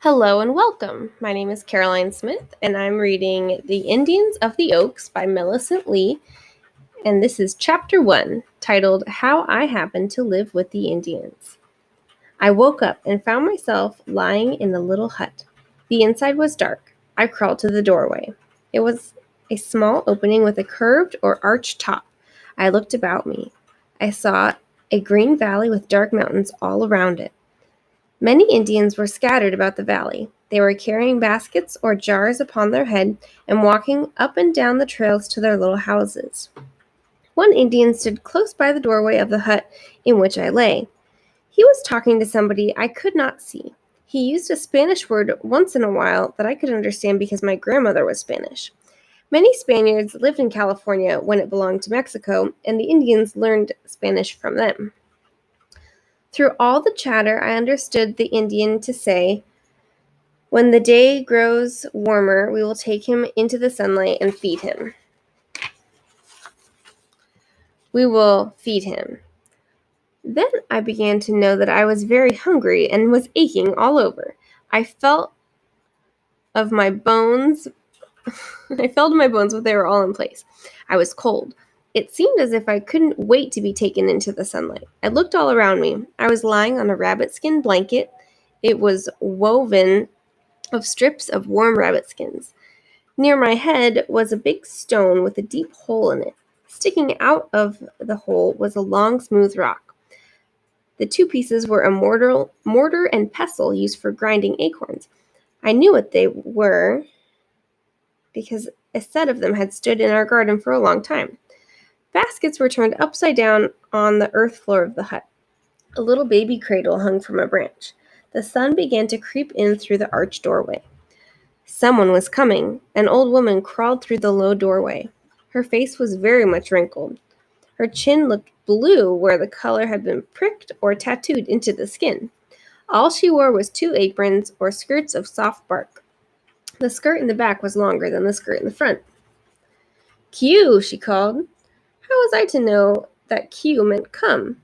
Hello and welcome. My name is Caroline Smith, and I'm reading The Indians of the Oaks by Melicent Lee, and this is Chapter 1, titled How I Happened to Live with the Indians. I woke up and found myself lying in the little hut. The inside was dark. I crawled to the doorway. It was a small opening with a curved or arched top. I looked about me. I saw a green valley with dark mountains all around it. Many Indians were scattered about the valley. They were carrying baskets or jars upon their head and walking up and down the trails to their little houses. One Indian stood close by the doorway of the hut in which I lay. He was talking to somebody I could not see. He used a Spanish word once in a while that I could understand because my grandmother was Spanish. Many Spaniards lived in California when it belonged to Mexico, and the Indians learned Spanish from them. Through all the chatter, I understood the Indian to say, "When the day grows warmer, we will take him into the sunlight and feed him. We will feed him." Then I began to know that I was very hungry and was aching all over. I felt of my bones. I felt in my bones, but they were all in place. I was cold. It seemed as if I couldn't wait to be taken into the sunlight. I looked all around me. I was lying on a rabbit skin blanket. It was woven of strips of warm rabbit skins. Near my head was a big stone with a deep hole in it. Sticking out of the hole was a long, smooth rock. The two pieces were a mortar and pestle used for grinding acorns. I knew what they were because a set of them had stood in our garden for a long time. Baskets were turned upside down on the earth floor of the hut. A little baby cradle hung from a branch. The sun began to creep in through the arched doorway. Someone was coming. An old woman crawled through the low doorway. Her face was very much wrinkled. Her chin looked blue where the color had been pricked or tattooed into the skin. All she wore was two aprons or skirts of soft bark. The skirt in the back was longer than the skirt in the front. "Q," she called. How was I to know that Q meant come?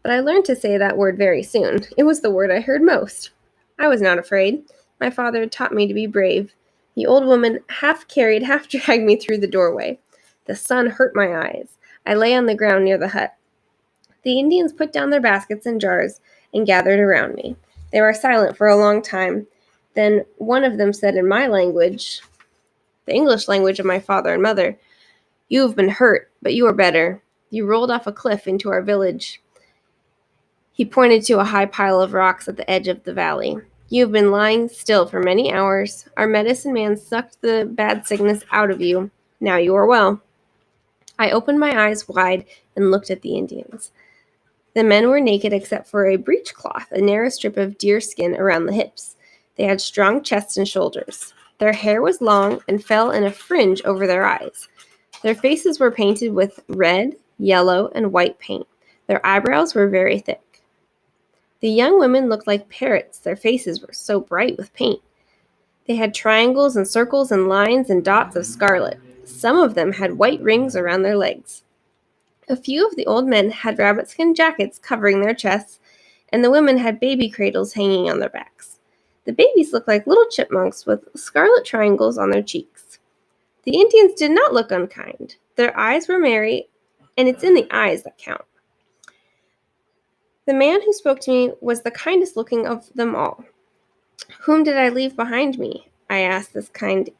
But I learned to say that word very soon. It was the word I heard most. I was not afraid. My father had taught me to be brave. The old woman half carried, half dragged me through the doorway. The sun hurt my eyes. I lay on the ground near the hut. The Indians put down their baskets and jars and gathered around me. They were silent for a long time. Then one of them said in my language, the English language of my father and mother, "You have been hurt, but you are better. You rolled off a cliff into our village." He pointed to a high pile of rocks at the edge of the valley. "You have been lying still for many hours. Our medicine man sucked the bad sickness out of you. Now you are well." I opened my eyes wide and looked at the Indians. The men were naked except for a breechcloth, a narrow strip of deer skin around the hips. They had strong chests and shoulders. Their hair was long and fell in a fringe over their eyes. Their faces were painted with red, yellow, and white paint. Their eyebrows were very thick. The young women looked like parrots. Their faces were so bright with paint. They had triangles and circles and lines and dots of scarlet. Some of them had white rings around their legs. A few of the old men had rabbit-skin jackets covering their chests, and the women had baby cradles hanging on their backs. The babies looked like little chipmunks with scarlet triangles on their cheeks. The Indians did not look unkind. Their eyes were merry, and it's in the eyes that count. The man who spoke to me was the kindest looking of them all. "Whom did I leave behind me?" I asked this kind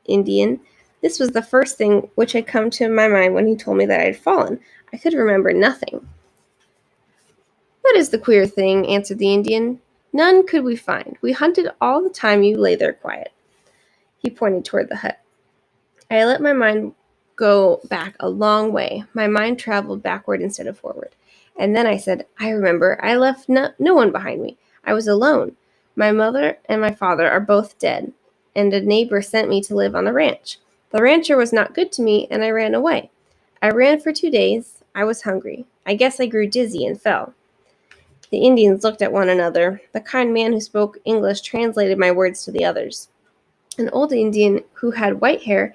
Indian. This was the first thing which had come to my mind when he told me that I had fallen. I could remember nothing. "That is the queer thing," answered the Indian. "None could we find. We hunted all the time you lay there quiet." He pointed toward the hut. I let my mind go back a long way. My mind traveled backward instead of forward. And then I said, "I remember. I left no one behind me. I was alone. My mother and my father are both dead, and a neighbor sent me to live on a ranch. The rancher was not good to me, and I ran away. I ran for 2 days. I was hungry. I guess I grew dizzy and fell." The Indians looked at one another. The kind man who spoke English translated my words to the others. An old Indian who had white hair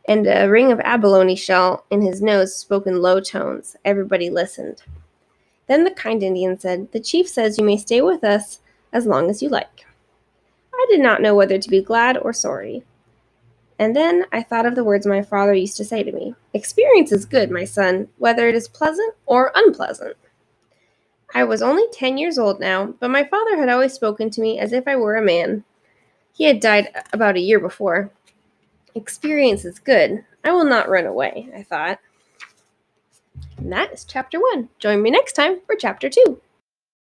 and a ring of abalone shell in his nose spoke in low tones. Everybody listened. Then the kind Indian said, "The chief says you may stay with us as long as you like. I did not know whether to be glad or sorry. And then I thought of the words my father used to say to me. Experience is good, my son, whether it is pleasant or unpleasant. I was only 10 years old now, but my father had always spoken to me as if I were a man. He had died about a year before. Experience is good. I will not run away, I thought. And that is chapter 1. Join me next time for chapter 2.